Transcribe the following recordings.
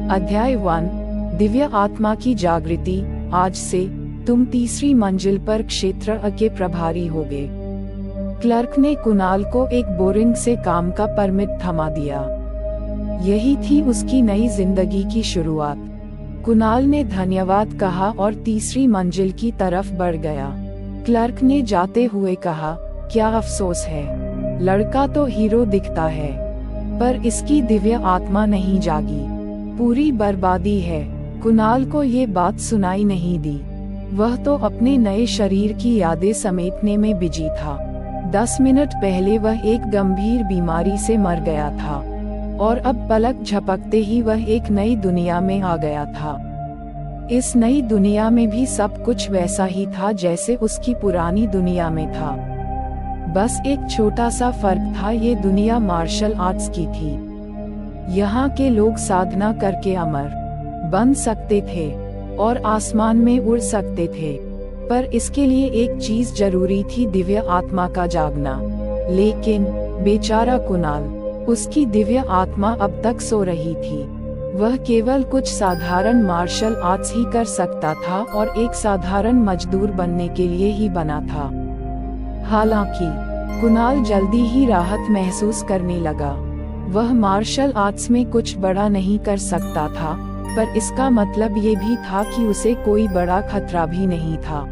अध्याय 1 दिव्य आत्मा की जागृति। आज से तुम तीसरी मंजिल पर क्षेत्र अ के प्रभारी होगे। क्लर्क ने कुणाल को एक बोरिंग से काम का परमिट थमा दिया। यही थी उसकी नई जिंदगी की शुरुआत। कुणाल ने धन्यवाद कहा और तीसरी मंजिल की तरफ बढ़ गया। क्लर्क ने जाते हुए कहा, क्या अफसोस है, लड़का तो हीरो दिखता है, पर इसकी दिव्य आत्मा नहीं जागी, पूरी बर्बादी है। कुणाल को ये बात सुनाई नहीं दी। वह तो अपने नए शरीर की यादें समेटने में बिजी था। 10 मिनट पहले वह एक गंभीर बीमारी से मर गया था और अब पलक झपकते ही वह एक नई दुनिया में आ गया था। इस नई दुनिया में भी सब कुछ वैसा ही था जैसे उसकी पुरानी दुनिया में था। बस एक छोटा सा फर्क था, ये दुनिया मार्शल आर्ट्स की थी। यहाँ के लोग साधना करके अमर बन सकते थे और आसमान में उड़ सकते थे, पर इसके लिए एक चीज जरूरी थी, दिव्य आत्मा का जागना। लेकिन बेचारा कुणाल, उसकी दिव्य आत्मा अब तक सो रही थी। वह केवल कुछ साधारण मार्शल आर्ट्स ही कर सकता था और एक साधारण मजदूर बनने के लिए ही बना था। हालांकि कुणाल जल्दी ही राहत महसूस करने लगा। वह मार्शल आर्ट्स में कुछ बड़ा नहीं कर सकता था, पर इसका मतलब ये भी था कि उसे कोई बड़ा खतरा भी नहीं था।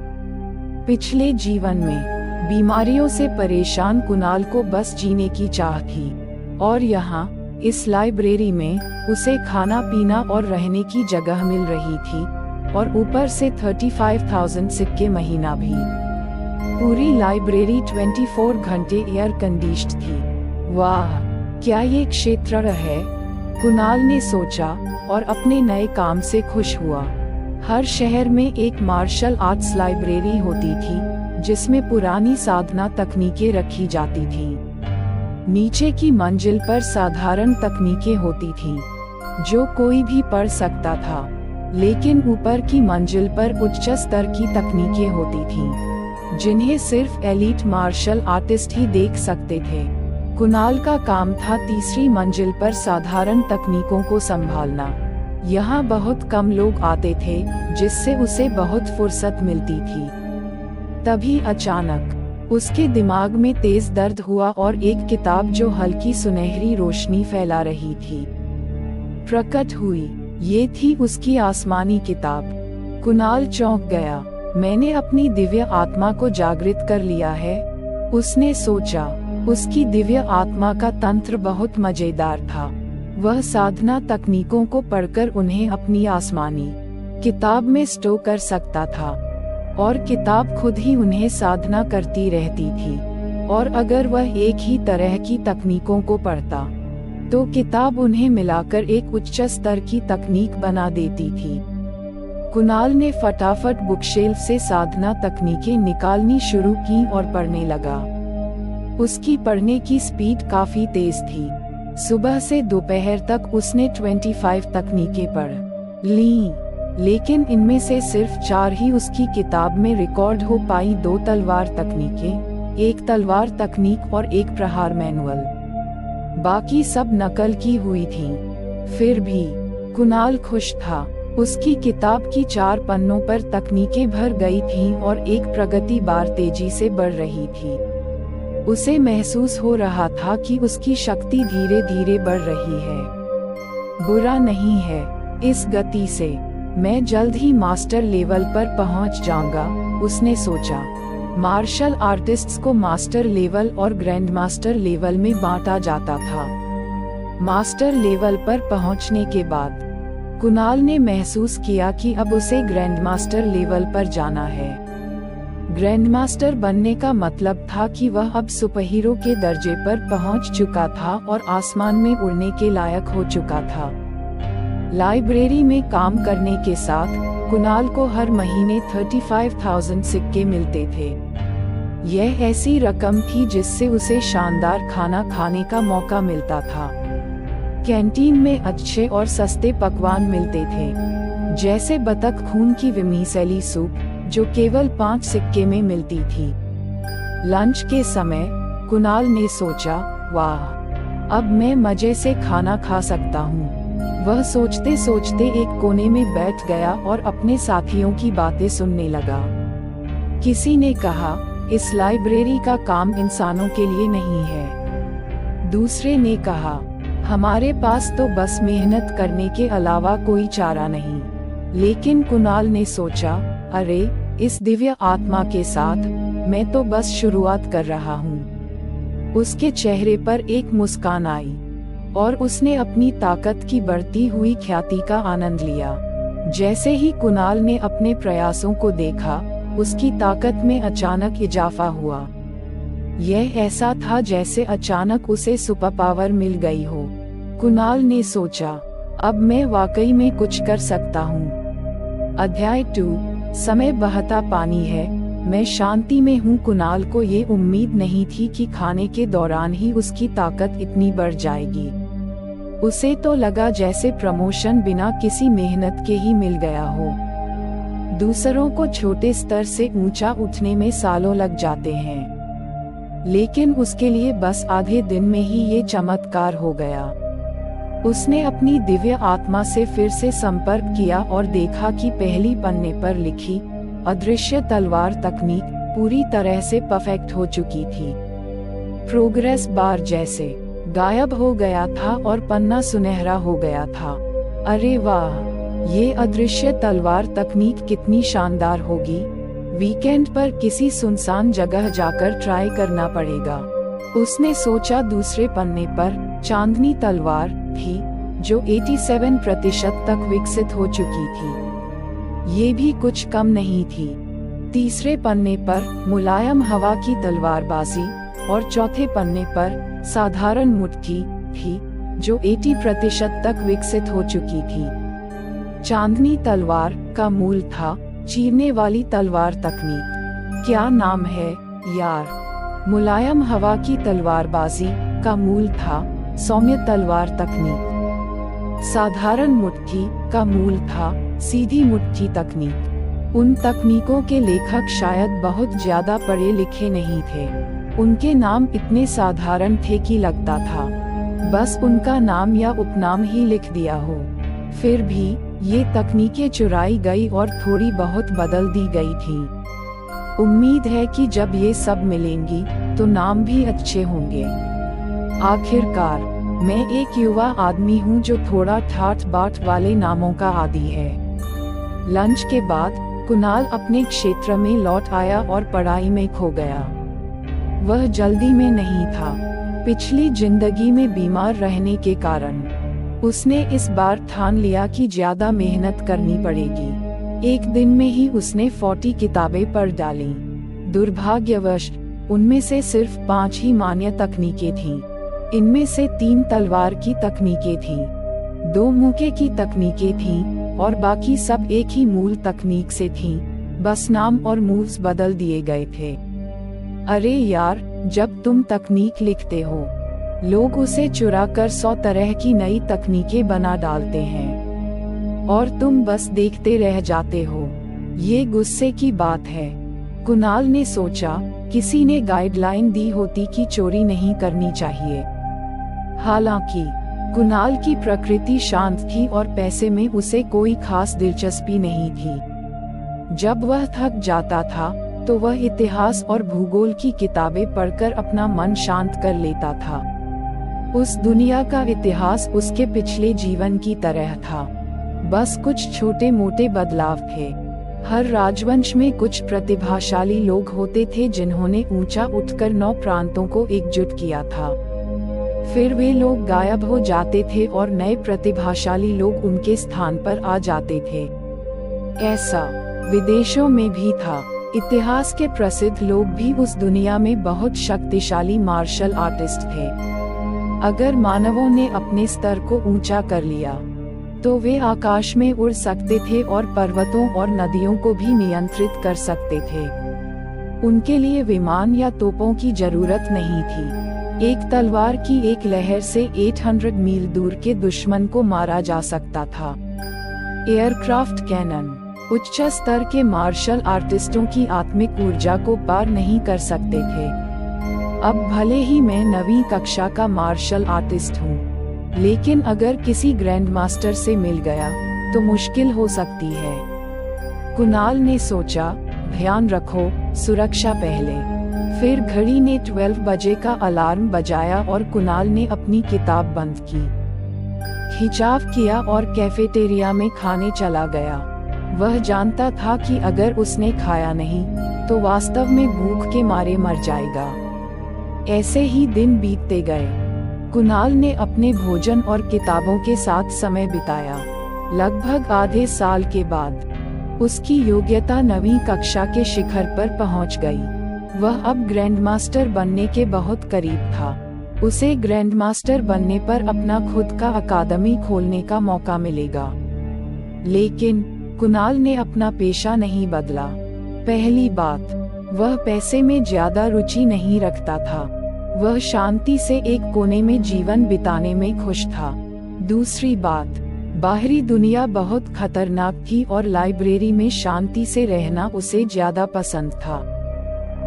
पिछले जीवन में बीमारियों से परेशान कुणाल को बस जीने की चाह थी, और यहाँ इस लाइब्रेरी में उसे खाना पीना और रहने की जगह मिल रही थी, और ऊपर से 35,000 सिक्के महीना भी। पूरी लाइब्रेरी 24 घंटे एयर कंडीश्ड थी। वाह, क्या ये क्षेत्र है, कुणाल ने सोचा और अपने नए काम से खुश हुआ। हर शहर में एक मार्शल आर्ट्स लाइब्रेरी होती थी जिसमें पुरानी साधना तकनीकें रखी जाती थीं। नीचे की मंजिल पर साधारण तकनीकें होती थीं जो कोई भी पढ़ सकता था, लेकिन ऊपर की मंजिल पर उच्च स्तर की तकनीकें होती थीं जिन्हें सिर्फ एलीट मार्शल आर्टिस्ट ही देख सकते थे। कुणाल का काम था तीसरी मंजिल पर साधारण तकनीकों को संभालना। यहाँ बहुत कम लोग आते थे, जिससे उसे बहुत फुर्सत मिलती थी। तभी अचानक उसके दिमाग में तेज दर्द हुआ और एक किताब जो हल्की सुनहरी रोशनी फैला रही थी प्रकट हुई। ये थी उसकी आसमानी किताब। कुणाल चौंक गया। मैंने अपनी दिव्य आत्मा को जागृत कर लिया है, उसने सोचा। उसकी दिव्य आत्मा का तंत्र बहुत मजेदार था। वह साधना तकनीकों को पढ़कर उन्हें अपनी आसमानी किताब में स्टोर कर सकता था, और किताब खुद ही उन्हें साधना करती रहती थी। और अगर वह एक ही तरह की तकनीकों को पढ़ता, तो किताब उन्हें मिलाकर एक उच्च स्तर की तकनीक बना देती थी। कुणाल ने फटाफट बुकशेल्फ से साधना तकनीकें निकालनी शुरू की और पढ़ने लगा। उसकी पढ़ने की स्पीड काफी तेज थी। सुबह से दोपहर तक उसने 25 तकनीकें पढ़ लीं, लेकिन इनमें से सिर्फ 4 ही उसकी किताब में रिकॉर्ड हो पाई। 2 तलवार तकनीकें, 1 तलवार तकनीक और 1 प्रहार मैनुअल। बाकी सब नकल की हुई थीं। फिर भी कुणाल खुश था। उसकी किताब की 4 पन्नों पर तकनीकें भर गई थीं और एक प्रगति बार तेजी से बढ़ रही थी। उसे महसूस हो रहा था कि उसकी शक्ति धीरे धीरे बढ़ रही है। बुरा नहीं है, इस गति से मैं जल्द ही मास्टर लेवल पर पहुंच जाऊंगा, उसने सोचा। मार्शल आर्टिस्ट्स को मास्टर लेवल और ग्रैंड मास्टर लेवल में बांटा जाता था। मास्टर लेवल पर पहुंचने के बाद कुणाल ने महसूस किया कि अब उसे ग्रैंड मास्टर लेवल पर जाना है। ग्रैंड मास्टर बनने का मतलब था कि वह अब सुपरहीरो के दर्जे पर पहुंच चुका था और आसमान में उड़ने के लायक हो चुका था। लाइब्रेरी में काम करने के साथ कुणाल को हर महीने 35,000 सिक्के मिलते थे। यह ऐसी रकम थी जिससे उसे शानदार खाना खाने का मौका मिलता था। कैंटीन में अच्छे और सस्ते पकवान मिलते थे, जैसे बतख खून की विमीसेली सूप, जो केवल 5 सिक्के में मिलती थी। लंच के समय कुणाल ने सोचा, वाह, अब मैं मजे से खाना खा सकता हूँ। वह सोचते सोचते एक कोने में बैठ गया और अपने साथियों की बातें सुनने लगा। किसी ने कहा, इस लाइब्रेरी का काम इंसानों के लिए नहीं है। दूसरे ने कहा, हमारे पास तो बस मेहनत करने के अलावा कोई चारा नहीं। लेकिन कुणाल ने सोचा, अरे, इस दिव्य आत्मा के साथ मैं तो बस शुरुआत कर रहा हूँ। उसके चेहरे पर एक मुस्कान आई और उसने अपनी ताकत की बढ़ती हुई ख्याति का आनंद लिया। जैसे ही कुणाल ने अपने प्रयासों को देखा, उसकी ताकत में अचानक इजाफा हुआ। यह ऐसा था जैसे अचानक उसे सुपर पावर मिल गई हो। कुणाल ने सोचा, अब मैं वाकई में कुछ कर सकता हूँ। अध्याय 2, समय बहता पानी है, मैं शांति में हूँ। कुणाल को ये उम्मीद नहीं थी कि खाने के दौरान ही उसकी ताकत इतनी बढ़ जाएगी। उसे तो लगा जैसे प्रमोशन बिना किसी मेहनत के ही मिल गया हो। दूसरों को छोटे स्तर से ऊंचा उठने में सालों लग जाते हैं, लेकिन उसके लिए बस आधे दिन में ही ये चमत्कार हो गया। उसने अपनी दिव्य आत्मा से फिर से संपर्क किया और देखा कि पहली पन्ने पर लिखी अदृश्य तलवार तकनीक पूरी तरह से परफेक्ट हो चुकी थी। प्रोग्रेस बार जैसे गायब हो गया था और पन्ना सुनहरा हो गया था। अरे वाह, ये अदृश्य तलवार तकनीक कितनी शानदार होगी। वीकेंड पर किसी सुनसान जगह जाकर ट्राई करना पड़ेगा। उसने सोचा। दूसरे पन्ने पर चांदनी तलवार थी जो 87% तक विकसित हो चुकी थी। ये भी कुछ कम नहीं थी। तीसरे पन्ने पर मुलायम हवा की तलवारबाजी और चौथे पन्ने पर साधारण मुट्ठी थी जो 80% तक विकसित हो चुकी थी। चांदनी तलवार का मूल था चीरने वाली तलवार तकनीक। क्या नाम है यार। मुलायम हवा की तलवारबाजी का मूल था सौम्य तलवार तकनीक। साधारण मुट्ठी का मूल था सीधी मुट्ठी तकनीक। उन तकनीकों के लेखक शायद बहुत ज्यादा पढ़े लिखे नहीं थे। उनके नाम इतने साधारण थे कि लगता था बस उनका नाम या उपनाम ही लिख दिया हो। फिर भी ये तकनीकें चुराई गई और थोड़ी बहुत बदल दी गई थी। उम्मीद है कि जब ये सब मिलेंगी तो नाम भी अच्छे होंगे। आखिरकार मैं एक युवा आदमी हूँ जो थोड़ा ठाट बाट वाले नामों का आदी है। लंच के बाद कुणाल अपने क्षेत्र में लौट आया और पढ़ाई में खो गया। वह जल्दी में नहीं था। पिछली जिंदगी में बीमार रहने के कारण उसने इस बार ठान लिया कि ज्यादा मेहनत करनी पड़ेगी। एक दिन में ही उसने 40 किताबें पढ़ डाली। दुर्भाग्यवश उनमें से सिर्फ 5 ही मान्य तकनीकें थीं। इनमें से 3 तलवार की तकनीकें थीं, 2 मुक्के की तकनीकें थीं और बाकी सब एक ही मूल तकनीक से थीं, बस नाम और मूव्स बदल दिए गए थे। अरे यार, जब तुम तकनीक लिखते हो लोग उसे चुराकर 100 तरह की नई तकनीकें बना डालते हैं और तुम बस देखते रह जाते हो। ये गुस्से की बात है। कुणाल ने सोचा, किसी ने गाइडलाइन दी होती कि चोरी नहीं करनी चाहिए। हालांकि कुणाल की प्रकृति शांत थी और पैसे में उसे कोई खास दिलचस्पी नहीं थी। जब वह थक जाता था तो वह इतिहास और भूगोल की किताबें पढ़कर अपना मन शांत कर लेता था। उस दुनिया का इतिहास उसके पिछले जीवन की तरह था, बस कुछ छोटे मोटे बदलाव थे। हर राजवंश में कुछ प्रतिभाशाली लोग होते थे जिन्होंने ऊंचा उठकर 9 प्रांतों को एकजुट किया था। फिर वे लोग गायब हो जाते थे और नए प्रतिभाशाली लोग उनके स्थान पर आ जाते थे। ऐसा विदेशों में भी था। इतिहास के प्रसिद्ध लोग भी उस दुनिया में बहुत शक्तिशाली मार्शल आर्टिस्ट थे। अगर मानवों ने अपने स्तर को ऊंचा कर लिया तो वे आकाश में उड़ सकते थे और पर्वतों और नदियों को भी नियंत्रित कर सकते थे। उनके लिए विमान या तोपों की जरूरत नहीं थी। एक तलवार की एक लहर से 800 मील दूर के दुश्मन को मारा जा सकता था। एयरक्राफ्ट कैनन उच्च स्तर के मार्शल आर्टिस्टों की आत्मिक ऊर्जा को पार नहीं कर सकते थे। अब भले ही मैं 9वीं कक्षा का मार्शल आर्टिस्ट हूँ, लेकिन अगर किसी ग्रैंड मास्टर से मिल गया तो मुश्किल हो सकती है। कुणाल ने सोचा, ध्यान रखो, सुरक्षा पहले। फिर घड़ी ने 12 बजे का अलार्म बजाया और कुणाल ने अपनी किताब बंद की, खिंचाव किया और कैफेटेरिया में खाने चला गया। वह जानता था कि अगर उसने खाया नहीं तो वास्तव में भूख के मारे मर जाएगा। ऐसे ही दिन बीतते गए। कुणाल ने अपने भोजन और किताबों के साथ समय बिताया। लगभग आधे साल के बाद उसकी योग्यता 9वीं कक्षा के शिखर पर पहुंच गई। वह अब ग्रैंड मास्टर बनने के बहुत करीब था। उसे ग्रैंड मास्टर बनने पर अपना खुद का अकादमी खोलने का मौका मिलेगा। लेकिन कुणाल ने अपना पेशा नहीं बदला। पहली बात, वह पैसे में ज्यादा रुचि नहीं रखता था। वह शांति से एक कोने में जीवन बिताने में खुश था। दूसरी बात, बाहरी दुनिया बहुत खतरनाक थी और लाइब्रेरी में शांति से रहना उसे ज्यादा पसंद था।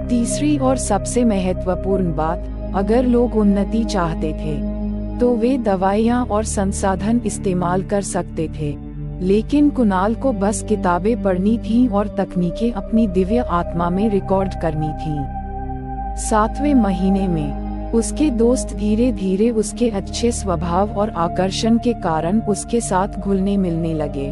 तीसरी और सबसे महत्वपूर्ण बात, अगर लोग उन्नति चाहते थे तो वे दवाइयाँ और संसाधन इस्तेमाल कर सकते थे, लेकिन कुणाल को बस किताबें पढ़नी थीं और तकनीकें अपनी दिव्य आत्मा में रिकॉर्ड करनी थीं। 7वें महीने में उसके दोस्त धीरे धीरे उसके अच्छे स्वभाव और आकर्षण के कारण उसके साथ घुलने मिलने लगे।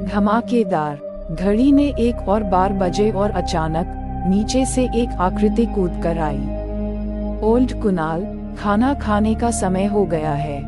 धमाकेदार घड़ी ने एक और बार बजे और अचानक नीचे से एक आकृति कूद कर आई। ओल्ड कुणाल, खाना खाने का समय हो गया है।